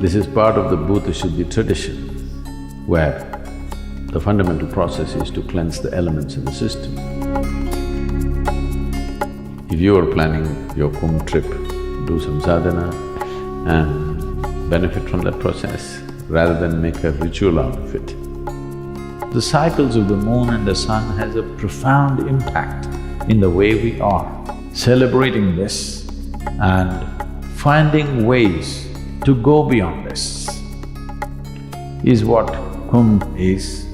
This is part of the Bhuta Shuddhi tradition, where the fundamental process is to cleanse the elements in the system. If you are planning your Kumbh trip, do some sadhana and benefit from that process rather than make a ritual out of it. The cycles of the moon and the sun has a profound impact in the way we are. Celebrating this and finding ways to go beyond this is what Kumbh is.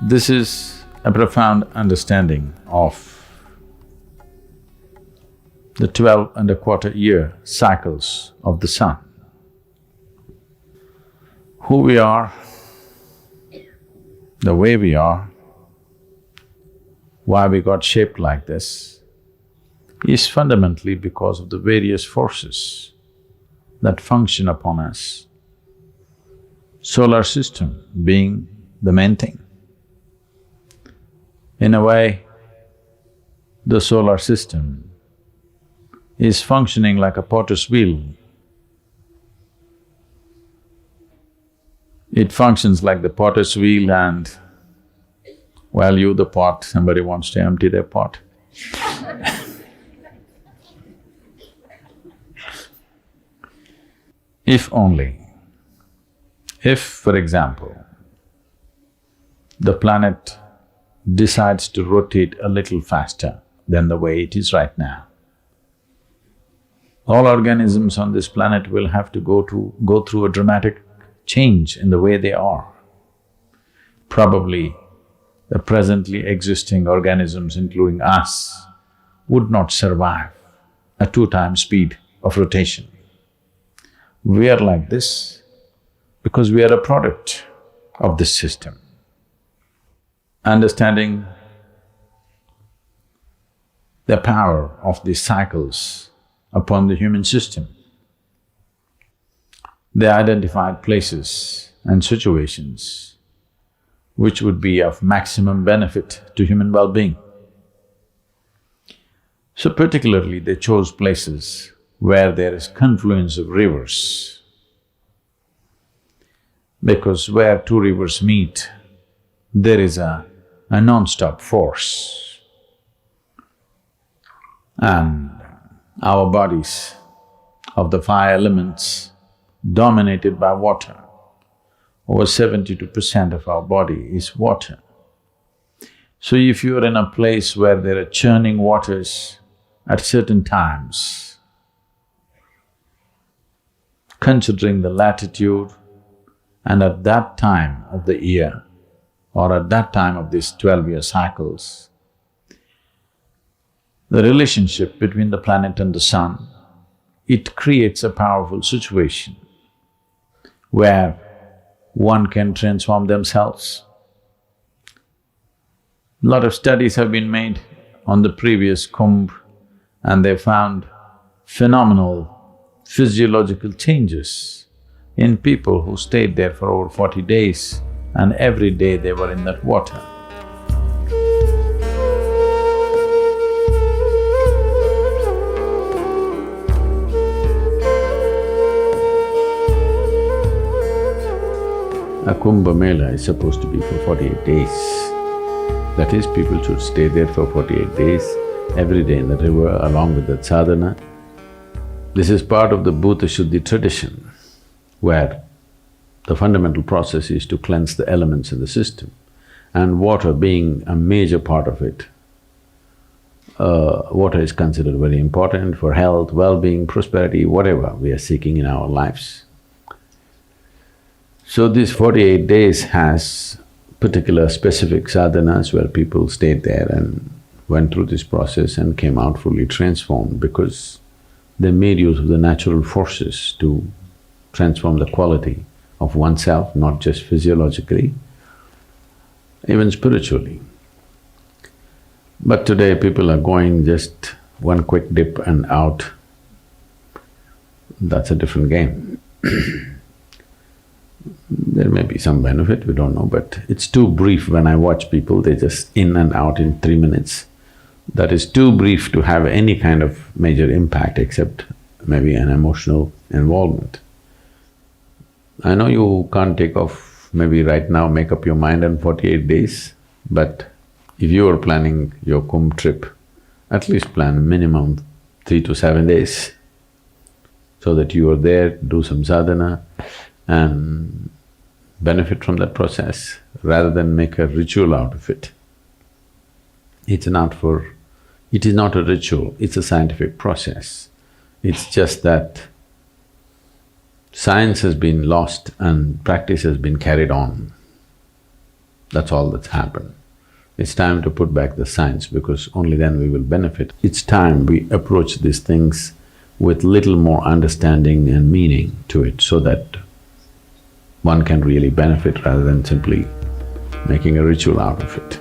This is a profound understanding of the 12.25-year cycles of the sun. Who we are, the way we are, why we got shaped like this, is fundamentally because of the various forces that function upon us. Solar system being the main thing. In a way, the solar system is functioning like a potter's wheel. It functions like the potter's wheel and while you the pot, somebody wants to empty their pot. If only, if, for example, the planet decides to rotate a little faster than the way it is right now, all organisms on this planet will have to go through a dramatic change in the way they are. Probably the presently existing organisms, including us, would not survive a 2 times speed of rotation. We are like this because we are a product of this system. Understanding the power of these cycles upon the human system, they identified places and situations which would be of maximum benefit to human well-being. So particularly they chose places where there is confluence of rivers, because where 2 rivers meet, there is a non-stop force. And our bodies of the 5 elements dominated by water, over 72% of our body is water. So if you're in a place where there are churning waters at certain times, considering the latitude and at that time of the year, or at that time of these 12-year cycles, the relationship between the planet and the sun, it creates a powerful situation where one can transform themselves. A lot of studies have been made on the previous Kumbh and they found phenomenal physiological changes in people who stayed there for over 40 days and every day they were in that water. A Kumbh Mela is supposed to be for 48 days. That is, people should stay there for 48 days, every day in the river along with that sadhana. This is part of the Bhuta Shuddhi tradition, where the fundamental process is to cleanse the elements in the system, and water being a major part of it. Water is considered very important for health, well-being, prosperity, whatever we are seeking in our lives. So this 48 days has particular specific sadhanas where people stayed there and went through this process and came out fully transformed because they made use of the natural forces to transform the quality of oneself, not just physiologically, even spiritually. But today people are going just one quick dip and out, that's a different game. There may be some benefit, we don't know, but it's too brief. When I watch people, they're just in and out in 3 minutes. That is too brief to have any kind of major impact except maybe an emotional involvement. I know you can't take off maybe right now, make up your mind in 48 days, but if you are planning your Kumbh trip, at least plan minimum 3 to 7 days, so that you are there, do some sadhana and benefit from that process, rather than make a ritual out of it. It is not a ritual, it's a scientific process. It's just that science has been lost and practice has been carried on. That's all that's happened. It's time to put back the science, because only then we will benefit. It's time we approach these things with little more understanding and meaning to it, so that one can really benefit rather than simply making a ritual out of it.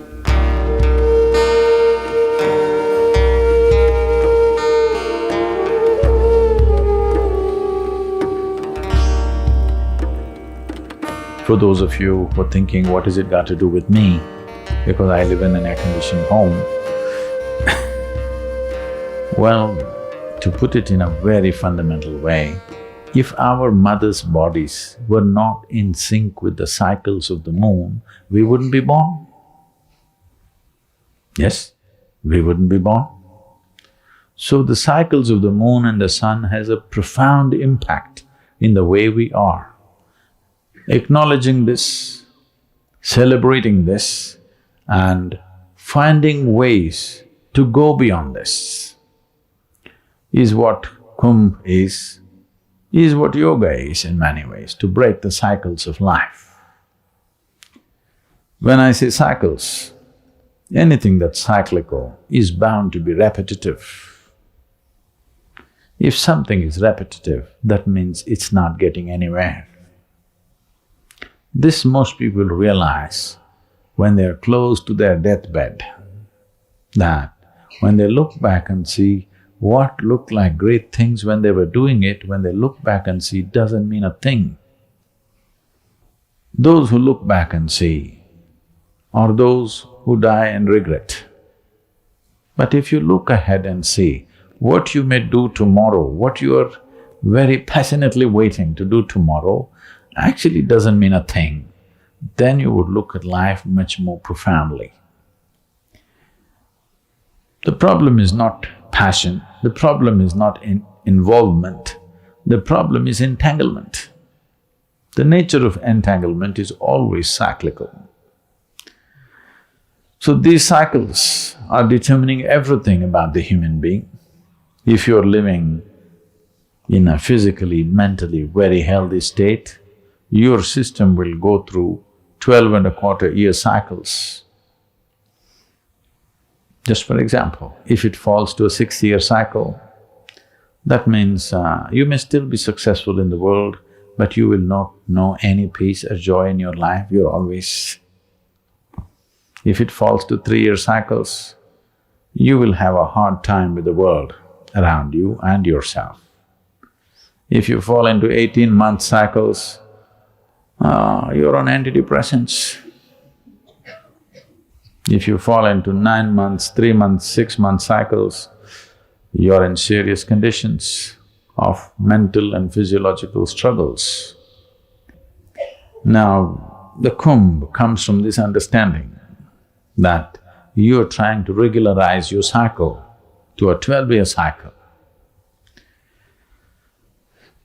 For those of you who are thinking, what has it got to do with me, because I live in an air-conditioned home? Well, to put it in a very fundamental way, if our mothers' bodies were not in sync with the cycles of the moon, we wouldn't be born. Yes, we wouldn't be born. So the cycles of the moon and the sun has a profound impact in the way we are. Acknowledging this, celebrating this, and finding ways to go beyond this is what Kumbh is what yoga is in many ways, to break the cycles of life. When I say cycles, anything that's cyclical is bound to be repetitive. If something is repetitive, that means it's not getting anywhere. This most people realize when they're close to their deathbed, that when they look back and see what looked like great things when they were doing it, when they look back and see, it doesn't mean a thing. Those who look back and see are those who die and regret. But if you look ahead and see what you may do tomorrow, what you are very passionately waiting to do tomorrow, actually doesn't mean a thing, then you would look at life much more profoundly. The problem is not passion, the problem is not involvement, the problem is entanglement. The nature of entanglement is always cyclical. So these cycles are determining everything about the human being. If you're living in a physically, mentally very healthy state, your system will go through 12.25-year cycles. Just for example, if it falls to a 6-year cycle, that means you may still be successful in the world, but you will not know any peace or joy in your life, you're always… If it falls to 3-year cycles, you will have a hard time with the world around you and yourself. If you fall into 18-month cycles, you're on antidepressants. If you fall into 9 months, 3 months, 6-month cycles, you're in serious conditions of mental and physiological struggles. Now, the Kumbh comes from this understanding that you're trying to regularize your cycle to a 12-year cycle.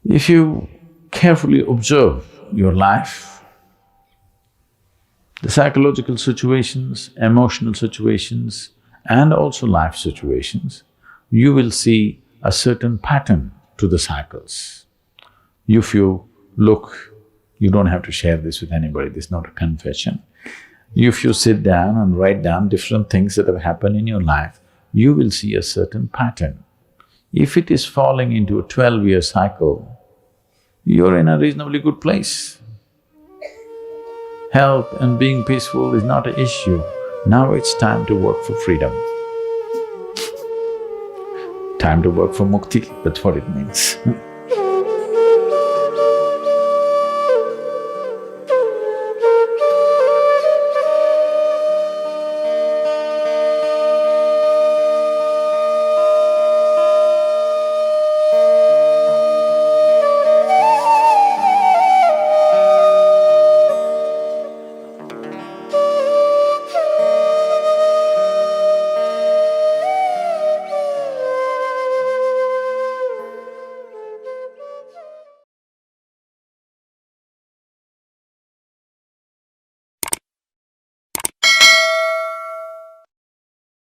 If you carefully observe your life, the psychological situations, emotional situations, and also life situations, you will see a certain pattern to the cycles. If you look, you don't have to share this with anybody, this is not a confession. If you sit down and write down different things that have happened in your life, you will see a certain pattern. If it is falling into a 12-year cycle, you're in a reasonably good place. Health and being peaceful is not an issue. Now it's time to work for freedom. Time to work for mukti, that's what it means.